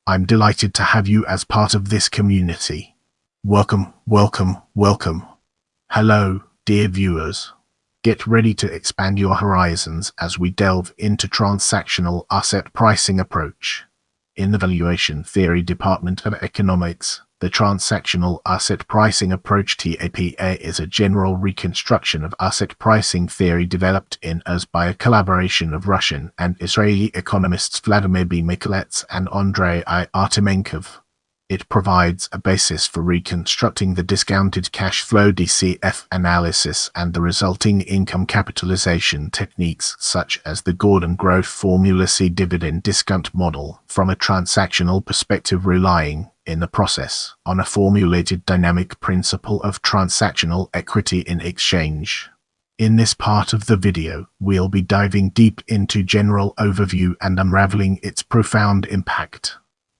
I'm delighted to have you as part of this community. Welcome, welcome, welcome. Hello, dear viewers. Get ready to expand your horizons as we delve into transactional asset pricing approach. In the valuation theory department of economics, the transactional asset pricing approach (TAPA) is a general reconstruction of asset pricing theory developed in us by a collaboration of Russian and Israeli economists Vladimir B. Mikulets and Andrei I. Artemenkov. It provides a basis for reconstructing the discounted cash flow DCF analysis and the resulting income capitalization techniques such as the Gordon growth formula C dividend discount model from a transactional perspective, relying, in the process, on a formulated dynamic principle of transactional equity in exchange. In this part of the video, we'll be diving deep into general overview and unraveling its profound impact.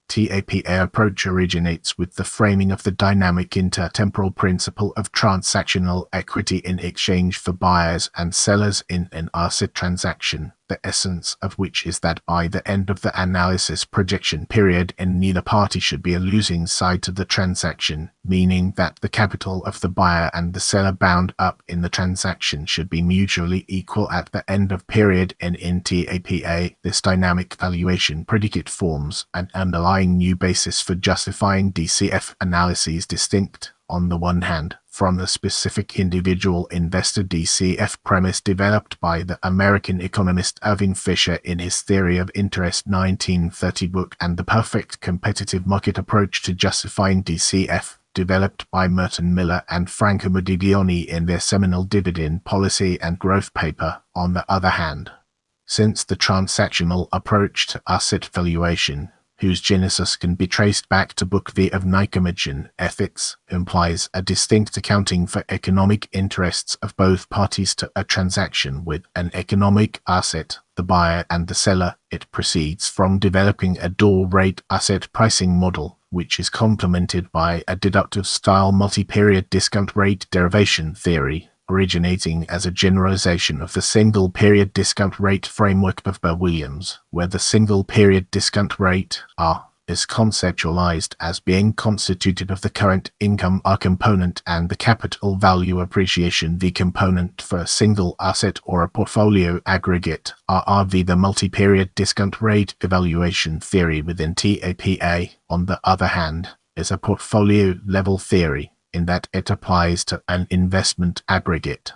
TAPA approach originates with the framing of the dynamic intertemporal principle of transactional equity in exchange for buyers and sellers in an asset transaction, the essence of which is that by the end of the analysis projection period neither party should be a losing side to the transaction, meaning that the capital of the buyer and the seller bound up in the transaction should be mutually equal at the end of period. And in TAPA, this dynamic valuation predicate forms an underlying new basis for justifying DCF analyses distinct, on the one hand, from the specific individual investor DCF premise developed by the American economist Irving Fisher in his Theory of Interest 1930 book, and the perfect competitive market approach to justifying DCF, developed by Merton Miller and Franco Modigliani in their seminal Dividend Policy and Growth paper, on the other hand. Since the transactional approach to asset valuation, whose genesis can be traced back to Book V of Nicomachean Ethics, implies a distinct accounting for economic interests of both parties to a transaction with an economic asset, the buyer and the seller, it proceeds from developing a dual rate asset pricing model, which is complemented by a deductive style multi-period discount rate derivation theory, originating as a generalization of the single-period discount rate framework of Burr-Williams, where the single-period discount rate, R, is conceptualized as being constituted of the current income R component and the capital value appreciation V component for a single asset or a portfolio aggregate, RRV. The multi-period discount rate evaluation theory within TAPA, on the other hand, is a portfolio-level theory, in that it applies to an investment aggregate.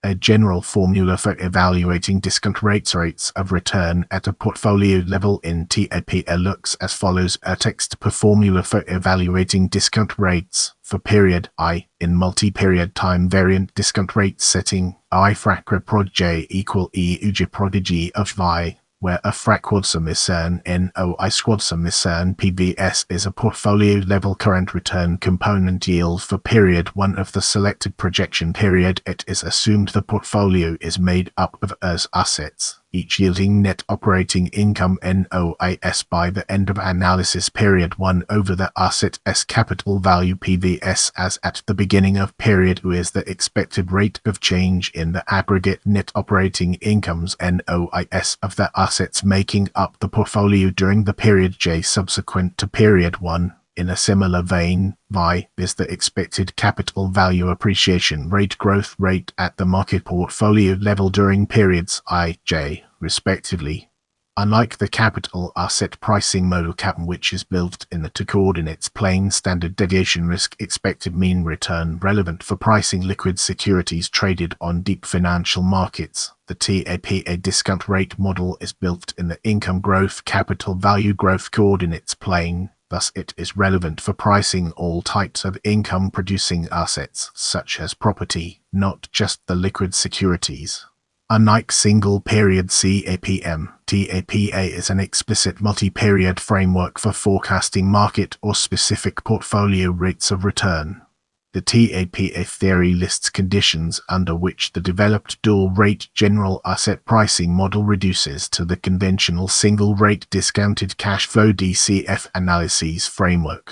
A general formula for evaluating discount rates of return at a portfolio level in TAPA looks as follows. A text per formula for evaluating discount rates for period I in multi-period time variant discount rate setting I fracra prod j equal E uj prodigy of vi, where a fraquadsum isern no I squadsum isern PVS is a portfolio-level current return component yield for period 1 of the selected projection period. It is assumed the portfolio is made up of as assets, each yielding net operating income NOIS by the end of analysis period 1 over the asset S capital value PVS as at the beginning of period U is the expected rate of change in the aggregate net operating incomes NOIS of the assets making up the portfolio during the period J subsequent to period 1. In a similar vein, Y is the expected capital value appreciation rate growth rate at the market portfolio level during periods I, J, respectively. Unlike the capital asset pricing model CAP, which is built in the two coordinates plane standard deviation risk expected mean return relevant for pricing liquid securities traded on deep financial markets, the TAPA discount rate model is built in the income growth capital value growth coordinates plane. Thus it is relevant for pricing all types of income-producing assets, such as property, not just the liquid securities. Unlike single-period CAPM, TAPA is an explicit multi-period framework for forecasting market or specific portfolio rates of return. The TAPA theory lists conditions under which the developed dual-rate general asset pricing model reduces to the conventional single-rate discounted cash flow DCF analyses framework.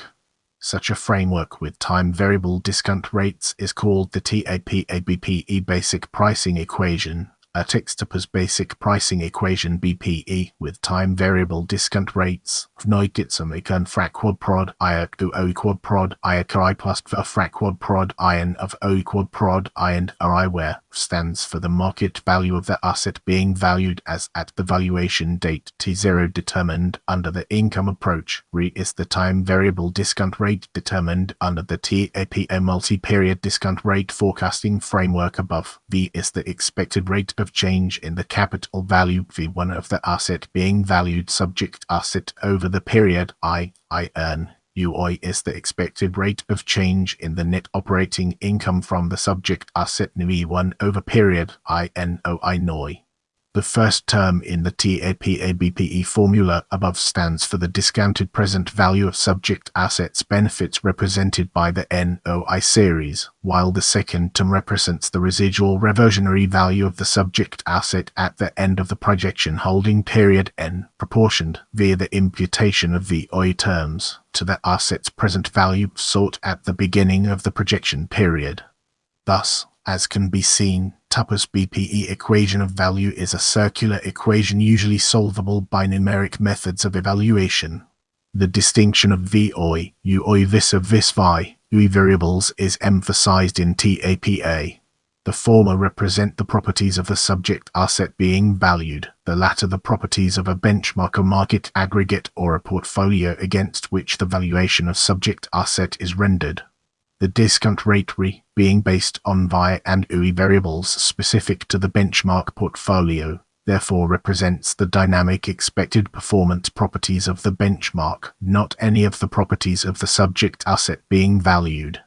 Such a framework with time-variable discount rates is called the TAPA BPE basic pricing equation, A Textopus basic pricing equation BPE with time variable discount rates Vnoikitsamikan fraquad prod iak u o quad prod iak I plus a fraquad prod iron of o quad prod iron I where stands for the market value of the asset being valued as at the valuation date T0 determined under the income approach. Re is the time variable discount rate determined under the TAPA multi-period discount rate forecasting framework above. V is the expected rate of change in the capital value V1 of the asset being valued subject asset over the period I earn. UI is the expected rate of change in the net operating income from the subject asset V1 over period I NOI. The first term in the TAPA-BPE formula above stands for the discounted present value of subject assets benefits represented by the NOI series, while the second term represents the residual reversionary value of the subject asset at the end of the projection holding period N, proportioned via the imputation of VOI terms to the asset's present value sought at the beginning of the projection period. Thus, as can be seen, Tupper's BPE equation of value is a circular equation usually solvable by numeric methods of evaluation. The distinction of VOI, UI vis-a-vis VI, UI variables is emphasized in TAPA. The former represent the properties of the subject asset being valued, the latter the properties of a benchmark, a market aggregate, or a portfolio against which the valuation of subject asset is rendered. The discount rate RE being based on VI and UI variables specific to the benchmark portfolio, therefore represents the dynamic expected performance properties of the benchmark, not any of the properties of the subject asset being valued.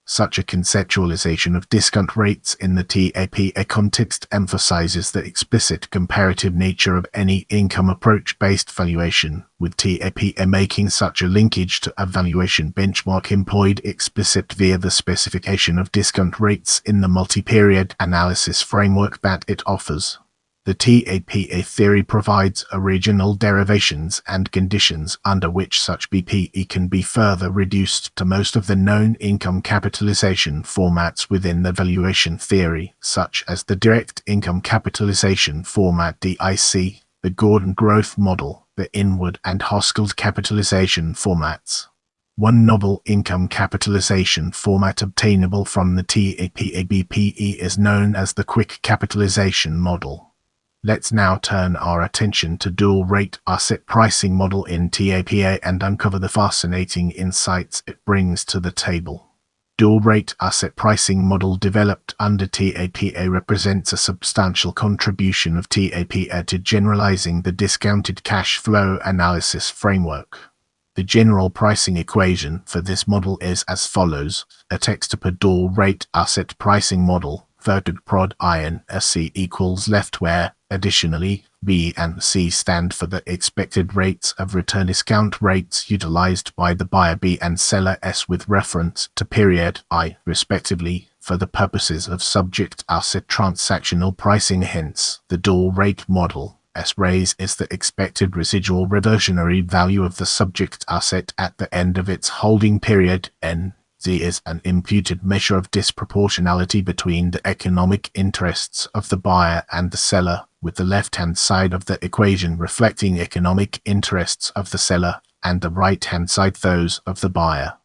Such a conceptualization of discount rates in the TAPA context emphasizes the explicit comparative nature of any income approach-based valuation, with TAPA making such a linkage to a valuation benchmark employed explicit via the specification of discount rates in the multi-period analysis framework that it offers. The TAPA theory provides original derivations and conditions under which such BPE can be further reduced to most of the known income capitalization formats within the valuation theory, such as the direct income capitalization format DIC, the Gordon growth model, the inward and Hoskell's capitalization formats. One novel income capitalization format obtainable from the TAPA BPE is known as the quick capitalization model. Let's now turn our attention to dual-rate asset pricing model in TAPA and uncover the fascinating insights it brings to the table. Dual-rate asset pricing model developed under TAPA represents a substantial contribution of TAPA to generalizing the discounted cash flow analysis framework. The general pricing equation for this model is as follows: a Textopus dual-rate asset pricing model, vertug prod iron SC equals left where, additionally, B and C stand for the expected rates of return discount rates utilized by the buyer B and seller S with reference to period I, respectively, for the purposes of subject asset transactional pricing. Hence, the dual rate model, S raise is the expected residual reversionary value of the subject asset at the end of its holding period N. Z is an imputed measure of disproportionality between the economic interests of the buyer and the seller, with the left-hand side of the equation reflecting economic interests of the seller, and the right-hand side those of the buyer.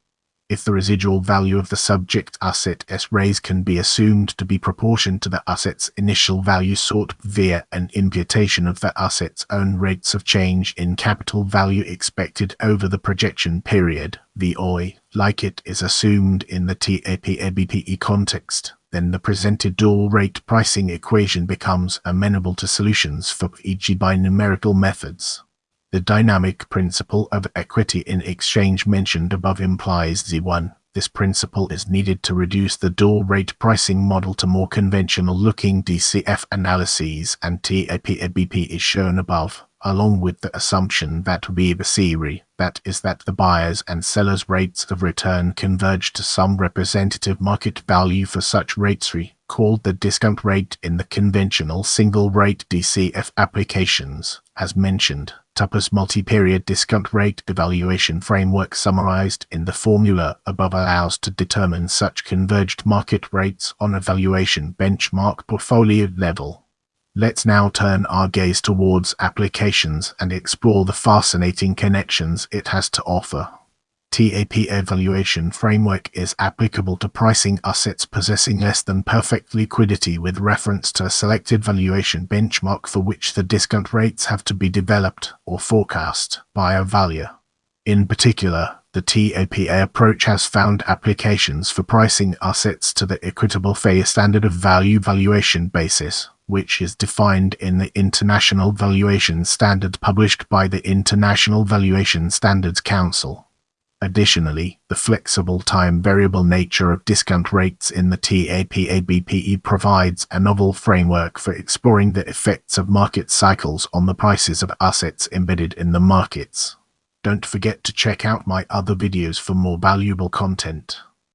If the residual value of the subject asset S raise can be assumed to be proportional to the asset's initial value sought via an imputation of the asset's own rates of change in capital value expected over the projection period, VOI, like it is assumed in the TAPA-BPE context, then the presented dual-rate pricing equation becomes amenable to solutions for e.g. by numerical methods. The dynamic principle of equity in exchange mentioned above implies Z1. This principle is needed to reduce the dual-rate pricing model to more conventional-looking DCF analyses, and TAPA-BP is shown above, along with the assumption that VBCRE, that is that the buyers' and sellers' rates of return converge to some representative market value for such rates called the discount rate in the conventional single-rate DCF applications, as mentioned. Tupper's multi-period discount rate evaluation framework summarized in the formula above allows to determine such converged market rates on a valuation benchmark portfolio level. Let's now turn our gaze towards applications and explore the fascinating connections it has to offer. TAP evaluation framework is applicable to pricing assets possessing less than perfect liquidity with reference to a selected valuation benchmark for which the discount rates have to be developed or forecast by a valuer. In particular, the TAP approach has found applications for pricing assets to the equitable fair standard of value valuation basis, which is defined in the International Valuation Standard published by the International Valuation Standards Council. Additionally, the flexible time variable nature of discount rates in the TAP-ABPE provides a novel framework for exploring the effects of market cycles on the prices of assets embedded in the markets. Don't forget to check out my other videos for more valuable content.